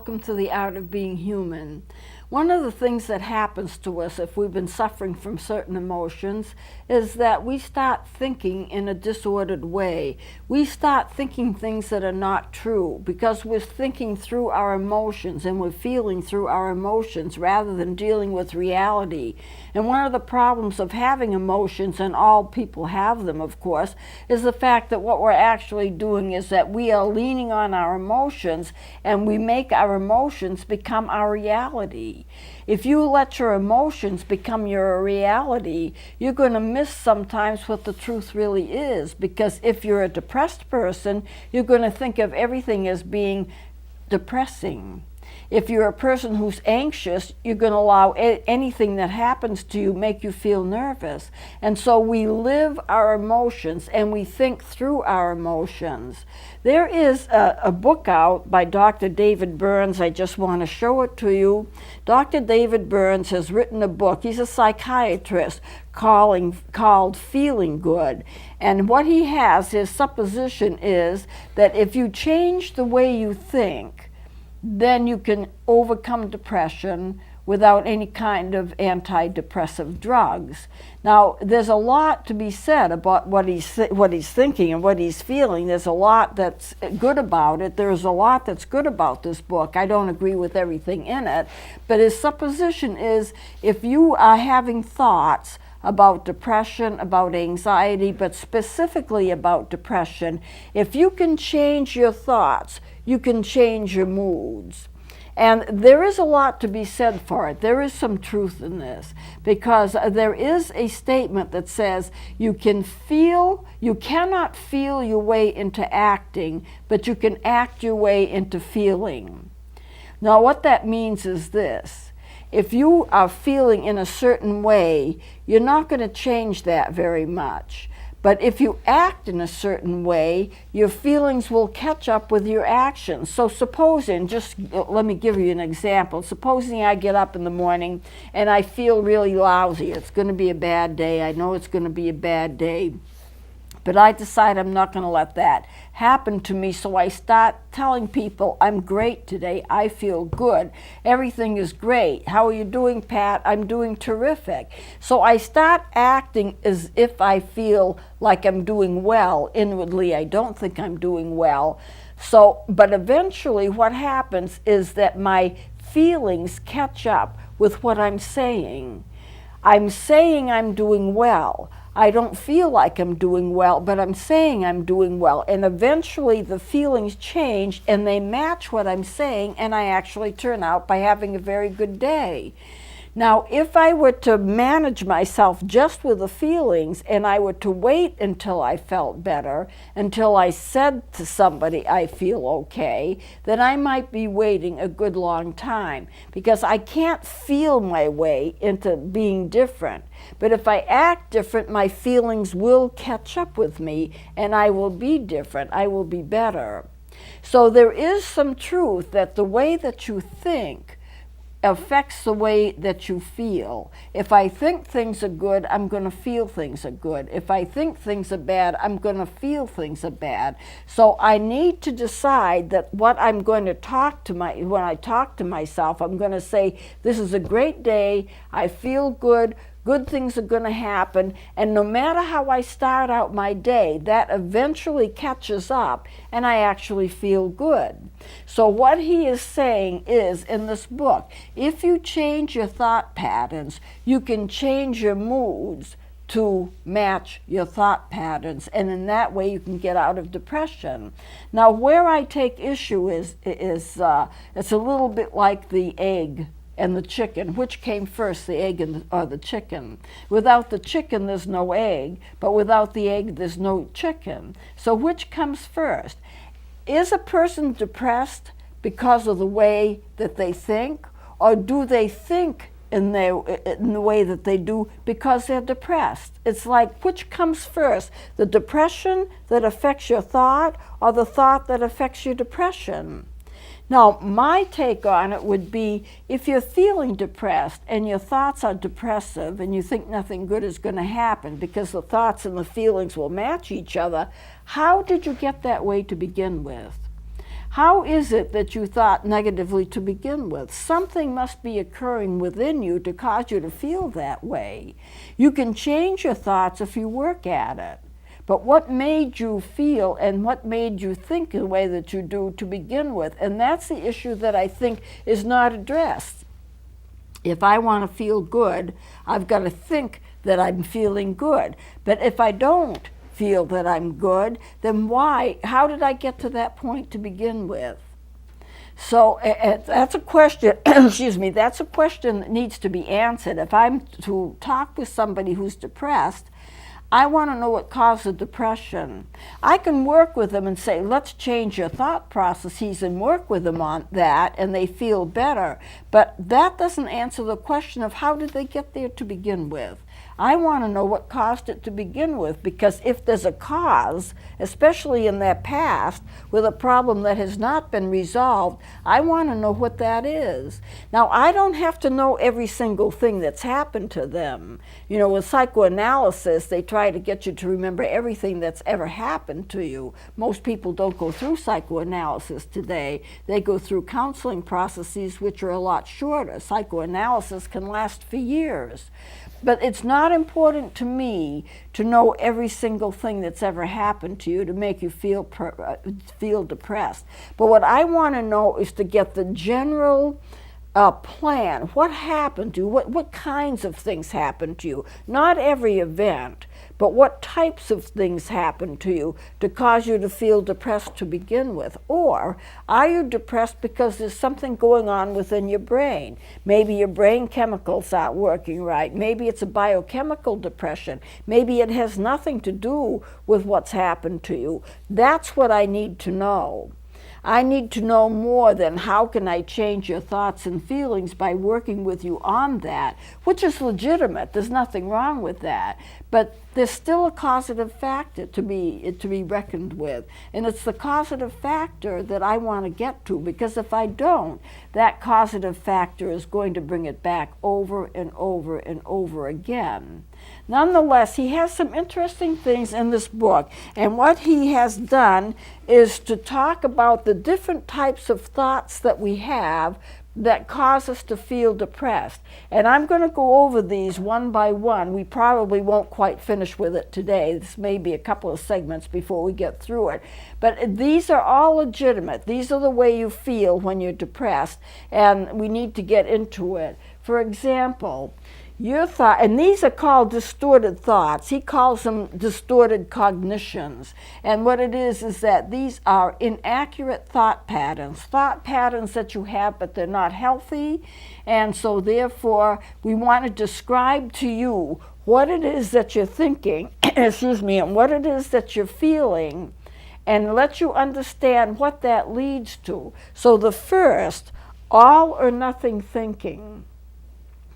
welcome to the Art of Being Human. One of the things that happens to us if we've been suffering from certain emotions is that we start thinking in a disordered way. We start thinking things that are not true because we're thinking through our emotions and we're feeling through our emotions rather than dealing with reality. And one of the problems of having emotions, and all people have them of course, is the fact that what we're actually doing is that we are leaning on our emotions and we make our emotions become our reality. If you let your emotions become your reality, you're going to miss sometimes what the truth really is, because if you're a depressed person, you're going to think of everything as being depressing. If you're a person who's anxious, you're going to allow anything that happens to you make you feel nervous. And so we live our emotions and we think through our emotions. There is a book out by Dr. David Burns. I just want to show it to you. Dr. David Burns has written a book. He's a psychiatrist called Feeling Good. And what he has, his supposition is that if you change the way you think, then you can overcome depression without any kind of antidepressive drugs. Now, there's a lot to be said about what he's thinking and what he's feeling. There's a lot that's good about it. There's a lot that's good about this book. I don't agree with everything in it, but his supposition is if you are having thoughts about depression, about anxiety, but specifically about depression, if you can change your thoughts, you can change your moods. And there is a lot to be said for it. There is some truth in this, because there is a statement that says you cannot feel your way into acting, but you can act your way into feeling. Now what that means is this. If you are feeling in a certain way, you're not going to change that very much. But if you act in a certain way, your feelings will catch up with your actions. So supposing, just let me give you an example. Supposing I get up in the morning and I feel really lousy. It's going to be a bad day. I know it's going to be a bad day. But I decide I'm not going to let that happen to me, so I start telling people, I'm great today, I feel good, everything is great. How are you doing, Pat? I'm doing terrific. So I start acting as if I feel like I'm doing well. Inwardly, I don't think I'm doing well. But eventually what happens is that my feelings catch up with what I'm saying. I'm saying I'm doing well. I don't feel like I'm doing well, but I'm saying I'm doing well. And eventually the feelings change and they match what I'm saying, and I actually turn out by having a very good day. Now, if I were to manage myself just with the feelings and I were to wait until I felt better, until I said to somebody I feel okay, then I might be waiting a good long time, because I can't feel my way into being different. But if I act different, my feelings will catch up with me and I will be different. I will be better. So there is some truth that the way that you think affects the way that you feel. If I think things are good, I'm going to feel things are good. If I think things are bad, I'm going to feel things are bad. So I need to decide that what I'm going to when I talk to myself, I'm going to say, this is a great day, I feel good, good things are going to happen, and no matter how I start out my day, that eventually catches up and I actually feel good. So what he is saying is, in this book, if you change your thought patterns, you can change your moods to match your thought patterns, and in that way you can get out of depression. Now where I take issue is it's a little bit like the egg and the chicken. Which came first, the egg or the chicken? Without the chicken, there's no egg, but without the egg, there's no chicken. So which comes first? Is a person depressed because of the way that they think, or do they think in the way that they do because they're depressed? It's like, which comes first? The depression that affects your thought, or the thought that affects your depression? Now, my take on it would be, if you're feeling depressed and your thoughts are depressive and you think nothing good is going to happen because the thoughts and the feelings will match each other, how did you get that way to begin with? How is it that you thought negatively to begin with? Something must be occurring within you to cause you to feel that way. You can change your thoughts if you work at it. But what made you feel and what made you think the way that you do to begin with? And that's the issue that I think is not addressed. If I want to feel good, I've got to think that I'm feeling good. But if I don't feel that I'm good, then why? How did I get to that point to begin with? So that's a question, excuse me, that's a question that needs to be answered. If I'm to talk with somebody who's depressed, I want to know what caused the depression. I can work with them and say, let's change your thought processes and work with them on that, and they feel better. But that doesn't answer the question of how did they get there to begin with. I want to know what caused it to begin with, because if there's a cause, especially in their past, with a problem that has not been resolved, I want to know what that is. Now, I don't have to know every single thing that's happened to them. You know, with psychoanalysis, they try to get you to remember everything that's ever happened to you. Most people don't go through psychoanalysis today. They go through counseling processes which are a lot shorter. Psychoanalysis can last for years. But it's not important to me to know every single thing that's ever happened to you to make you feel depressed. But what I want to know is to get the general plan. What happened to you? What kinds of things happened to you? Not every event, but what types of things happened to you to cause you to feel depressed to begin with? Or are you depressed because there's something going on within your brain? Maybe your brain chemicals aren't working right. Maybe it's a biochemical depression. Maybe it has nothing to do with what's happened to you. That's what I need to know. I need to know more than how can I change your thoughts and feelings by working with you on that, which is legitimate. There's nothing wrong with that. But there's still a causative factor to be reckoned with. And it's the causative factor that I want to get to, because if I don't, that causative factor is going to bring it back over and over and over again. Nonetheless, he has some interesting things in this book, and what he has done is to talk about the different types of thoughts that we have that cause us to feel depressed. And I'm going to go over these one by one. We probably won't quite finish with it today. This may be a couple of segments before we get through it. But these are all legitimate. These are the way you feel when you're depressed, and we need to get into it. For example, your thought, and these are called distorted thoughts. He calls them distorted cognitions. And what it is that these are inaccurate thought patterns that you have, but they're not healthy. And so therefore, we want to describe to you what it is that you're thinking, excuse me, and what it is that you're feeling, and let you understand what that leads to. So the first, all or nothing thinking.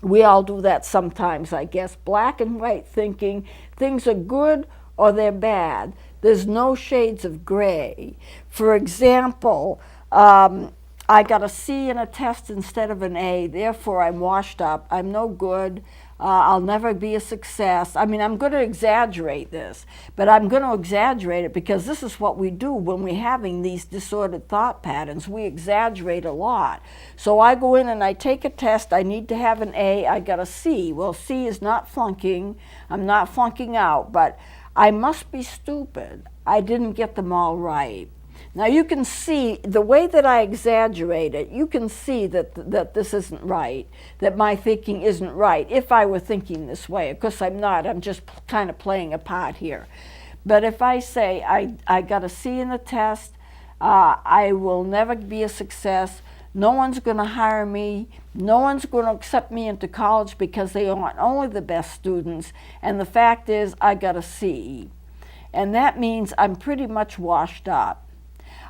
We all do that sometimes, I guess. Black and white thinking. Things are good or they're bad. There's no shades of gray. For example, I got a C in a test instead of an A, therefore I'm washed up. I'm no good. I'll never be a success. I mean, I'm going to exaggerate this, but I'm going to exaggerate it because this is what we do when we're having these disordered thought patterns. We exaggerate a lot. So I go in and I take a test. I need to have an A. I got a C. Well, C is not flunking. I'm not flunking out, but I must be stupid. I didn't get them all right. Now you can see the way that I exaggerate it, you can see that this isn't right, that my thinking isn't right, if I were thinking this way. Of course I'm not, I'm just kind of playing a part here. But if I say, I got a C in the test, I will never be a success, no one's going to hire me, no one's going to accept me into college because they want only the best students, and the fact is I got a C. And that means I'm pretty much washed up.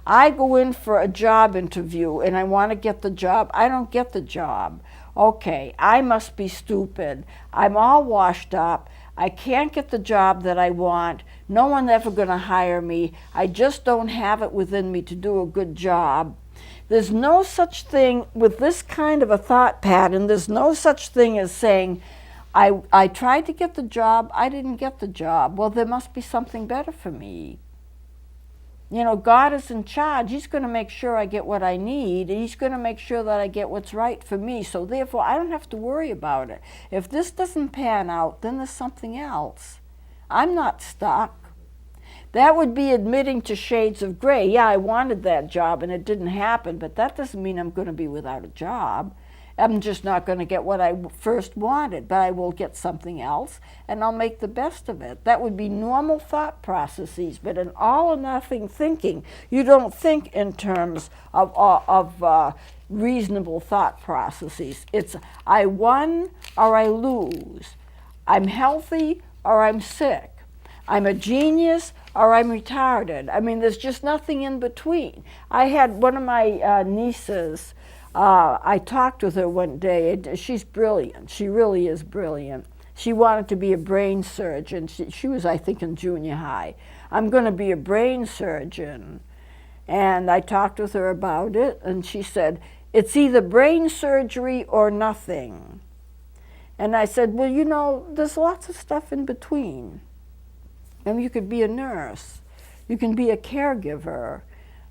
I go in for a job interview and I want to get the job. I don't get the job. Okay, I must be stupid. I'm all washed up. I can't get the job that I want. No one's ever going to hire me. I just don't have it within me to do a good job. There's no such thing with this kind of a thought pattern. There's no such thing as saying, I tried to get the job. I didn't get the job. Well, there must be something better for me. You know, God is in charge. He's going to make sure I get what I need. He's going to make sure that I get what's right for me. So therefore, I don't have to worry about it. If this doesn't pan out, then there's something else. I'm not stuck. That would be admitting to shades of gray. Yeah, I wanted that job and it didn't happen, but that doesn't mean I'm going to be without a job. I'm just not going to get what I first wanted, but I will get something else, and I'll make the best of it. That would be normal thought processes, but in all or nothing thinking, you don't think in terms of reasonable thought processes. It's I won or I lose. I'm healthy or I'm sick. I'm a genius or I'm retarded. I mean, there's just nothing in between. I had one of my nieces, I talked with her one day. She's brilliant. She really is brilliant. She wanted to be a brain surgeon. She was, I think, in junior high. I'm going to be a brain surgeon. And I talked with her about it, and she said, it's either brain surgery or nothing. And I said, well, you know, there's lots of stuff in between. And you could be a nurse. You can be a caregiver.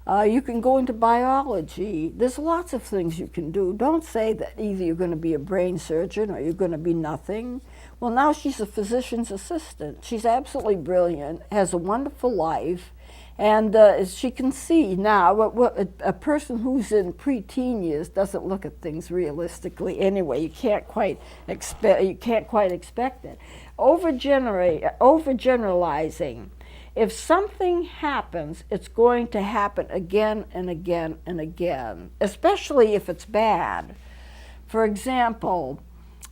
You can go into biology. There's lots of things you can do. Don't say that either you're going to be a brain surgeon or you're going to be nothing. Well, now she's a physician's assistant. She's absolutely brilliant, has a wonderful life, and as she can see now, a person who's in preteen years doesn't look at things realistically anyway. You can't quite expect it. Overgeneralizing. If something happens, it's going to happen again and again and again, especially if it's bad. For example,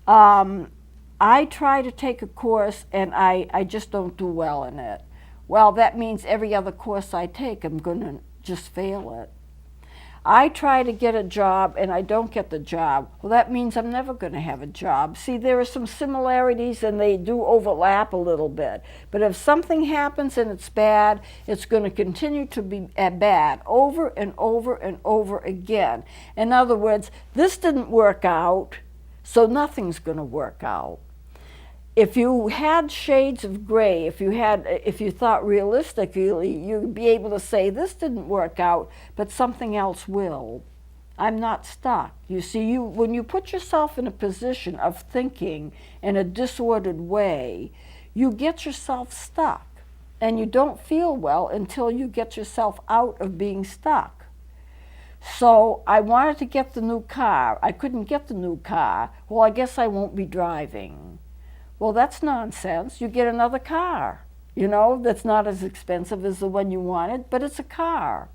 I try to take a course and I just don't do well in it. Well, that means every other course I take, I'm going to just fail it. I try to get a job and I don't get the job. Well, that means I'm never going to have a job. See, there are some similarities and they do overlap a little bit. But if something happens and it's bad, it's going to continue to be bad over and over and over again. In other words, this didn't work out, so nothing's going to work out. If you had shades of gray, if you thought realistically, you'd be able to say, this didn't work out, but something else will. I'm not stuck. You see, when you put yourself in a position of thinking in a disordered way, you get yourself stuck. And you don't feel well until you get yourself out of being stuck. So I wanted to get the new car. I couldn't get the new car. Well, I guess I won't be driving. Well, that's nonsense. You get another car, you know, that's not as expensive as the one you wanted, but it's a car.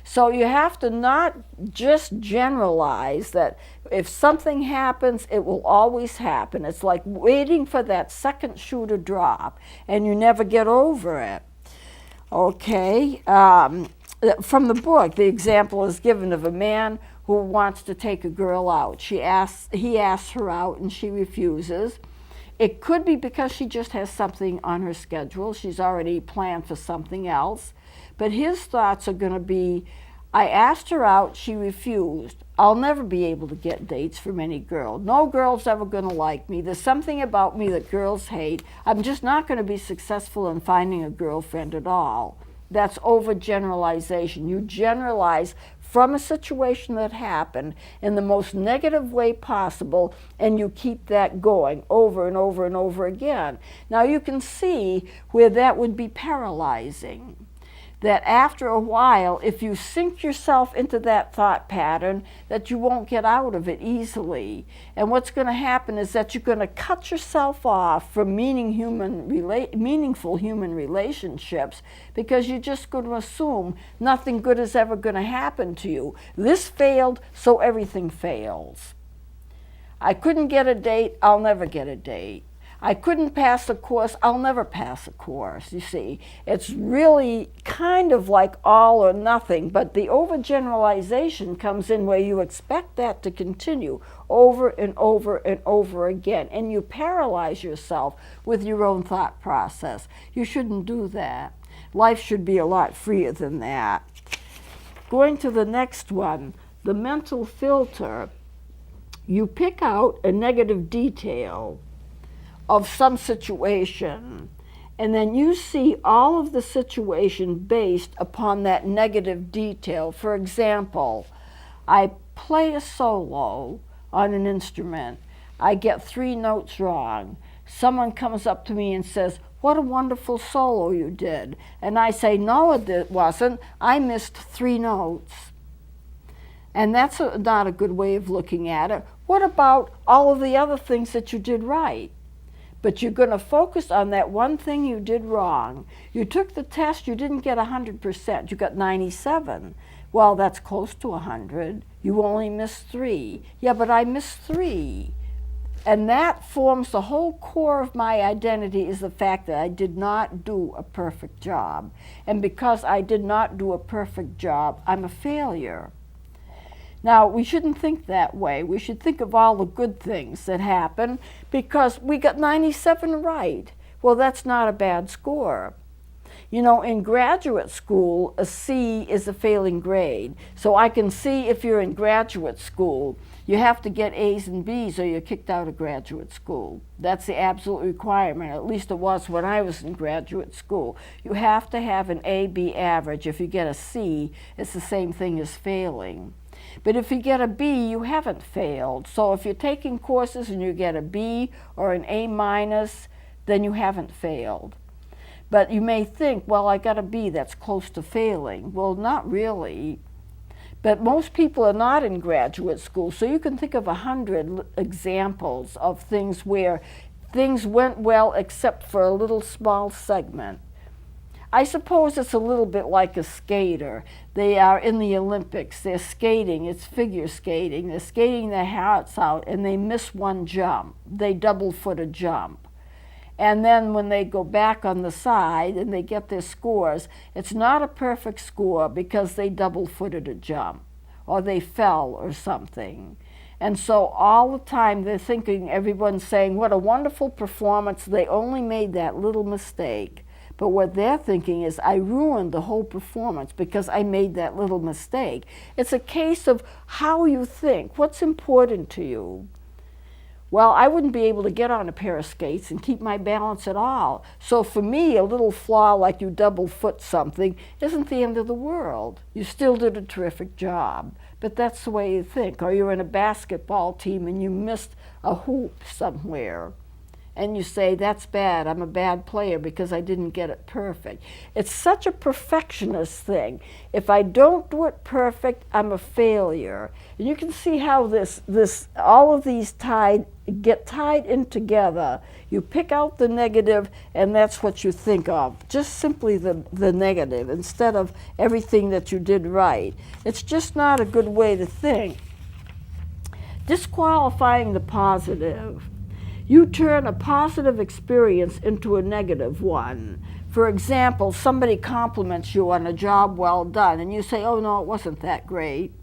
So you have to not just generalize that if something happens, it will always happen. It's like waiting for that second shoe to drop, and you never get over it. Okay, from the book, the example is given of a man who wants to take a girl out. He asks her out, and she refuses. It could be because she just has something on her schedule. She's already planned for something else. But his thoughts are going to be, I asked her out, she refused. I'll never be able to get dates from any girl. No girl's ever going to like me. There's something about me that girls hate. I'm just not going to be successful in finding a girlfriend at all. That's overgeneralization. You generalize from a situation that happened in the most negative way possible, and you keep that going over and over and over again. Now you can see where that would be paralyzing. That after a while, if you sink yourself into that thought pattern, that you won't get out of it easily. And what's going to happen is that you're going to cut yourself off from meaningful human relationships, because you're just going to assume nothing good is ever going to happen to you. This failed, so everything fails. I couldn't get a date, I'll never get a date. I couldn't pass a course, I'll never pass a course, you see. It's really kind of like all or nothing, but the overgeneralization comes in where you expect that to continue over and over and over again, and you paralyze yourself with your own thought process. You shouldn't do that. Life should be a lot freer than that. Going to the next one, the mental filter. You pick out a negative detail of some situation, And then you see all of the situation based upon that negative detail. For example, I play a solo on an instrument. I get 3 notes wrong. Someone comes up to me and says, "What a wonderful solo you did." And I say, "No, it wasn't. I missed 3 notes." And that's not a good way of looking at it. What about all of the other things that you did right? But you're going to focus on that one thing you did wrong. You took the test, you didn't get 100%, you got 97. Well, that's close to 100. You only missed 3. Yeah, but I missed 3. And that forms the whole core of my identity, is the fact that I did not do a perfect job. And because I did not do a perfect job, I'm a failure. Now, we shouldn't think that way. We should think of all the good things that happen, because we got 97 right. Well, that's not a bad score. You know, in graduate school, a C is a failing grade. So I can see if you're in graduate school, you have to get A's and B's or you're kicked out of graduate school. That's the absolute requirement. At least it was when I was in graduate school. You have to have an A-B average. If you get a C, it's the same thing as failing. But if you get a B, you haven't failed. So if you're taking courses and you get a B or an A minus, then you haven't failed. But you may think, well, I got a B, that's close to failing. Well, not really. But most people are not in graduate school, so you can think of 100 examples of things where things went well except for a little small segment. I suppose it's a little bit like a skater. They are in the Olympics, they're skating, it's figure skating, they're skating their hearts out and they miss one jump. They double-foot a jump. And then when they go back on the side and they get their scores, it's not a perfect score because they double-footed a jump or they fell or something. And so all the time they're thinking, everyone's saying, what a wonderful performance, they only made that little mistake. But what they're thinking is, I ruined the whole performance because I made that little mistake. It's a case of how you think. What's important to you? Well, I wouldn't be able to get on a pair of skates and keep my balance at all. So for me, a little flaw like you double foot something isn't the end of the world. You still did a terrific job. But that's the way you think. Or you're in a basketball team and you missed a hoop somewhere. And you say, that's bad, I'm a bad player because I didn't get it perfect. It's such a perfectionist thing. If I don't do it perfect, I'm a failure. And you can see how all of these get tied in together. You pick out the negative and that's what you think of. Just simply the negative instead of everything that you did right. It's just not a good way to think. Disqualifying the positive. You turn a positive experience into a negative one. For example, somebody compliments you on a job well done, and you say, oh no, it wasn't that great.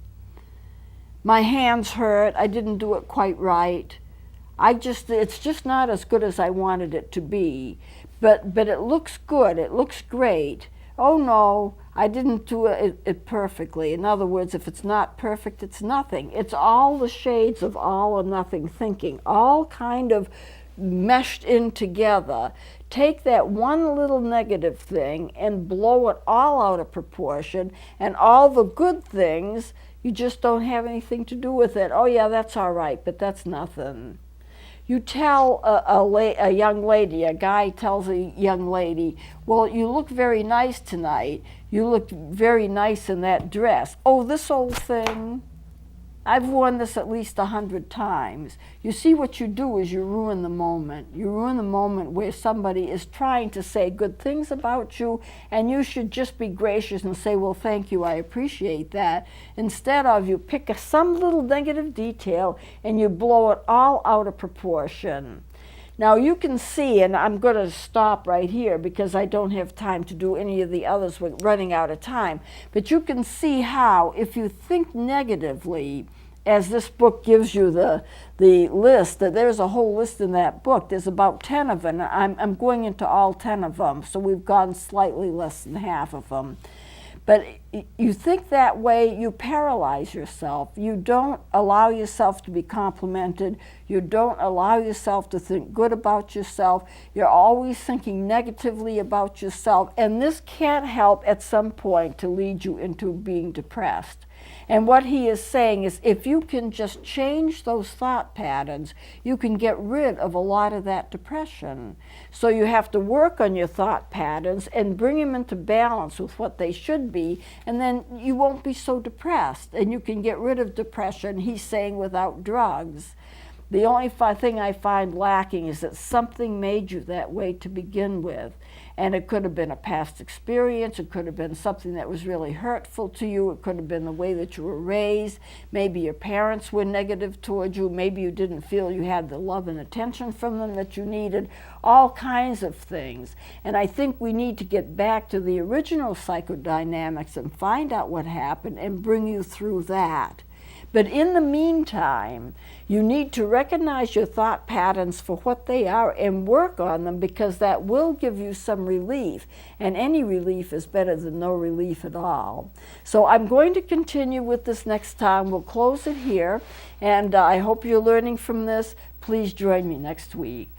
My hands hurt, I didn't do it quite right. It's just not as good as I wanted it to be. But it looks good, it looks great. Oh no, I didn't do it perfectly. In other words, if it's not perfect, it's nothing. It's all the shades of all or nothing thinking, all kind of meshed in together. Take that one little negative thing and blow it all out of proportion, and all the good things, you just don't have anything to do with it. Oh yeah, that's all right, but that's nothing. You tell a young lady, a guy tells a young lady, well, you look very nice tonight. You look very nice in that dress. Oh, this old thing, I've worn this at least 100 times. You see, what you do is you ruin the moment. You ruin the moment where somebody is trying to say good things about you, and you should just be gracious and say, well, thank you, I appreciate that. Instead of, you pick some little negative detail and you blow it all out of proportion. Now you can see, and I'm going to stop right here because I don't have time to do any of the others, we're running out of time, but you can see how if you think negatively, as this book gives you the list, that there's a whole list in that book, there's about 10 of them, I'm going into all 10 of them, so we've gone slightly less than half of them. But you think that way, you paralyze yourself. You don't allow yourself to be complimented. You don't allow yourself to think good about yourself. You're always thinking negatively about yourself. And this can't help at some point to lead you into being depressed. And what he is saying is if you can just change those thought patterns, you can get rid of a lot of that depression. So you have to work on your thought patterns and bring them into balance with what they should be, and then you won't be so depressed, and you can get rid of depression, he's saying, without drugs. The only thing I find lacking is that something made you that way to begin with. And it could have been a past experience. It could have been something that was really hurtful to you. It could have been the way that you were raised. Maybe your parents were negative towards you. Maybe you didn't feel you had the love and attention from them that you needed. All kinds of things. And I think we need to get back to the original psychodynamics and find out what happened and bring you through that. But in the meantime, you need to recognize your thought patterns for what they are and work on them, because that will give you some relief. And any relief is better than no relief at all. So I'm going to continue with this next time. We'll close it here. And I hope you're learning from this. Please join me next week.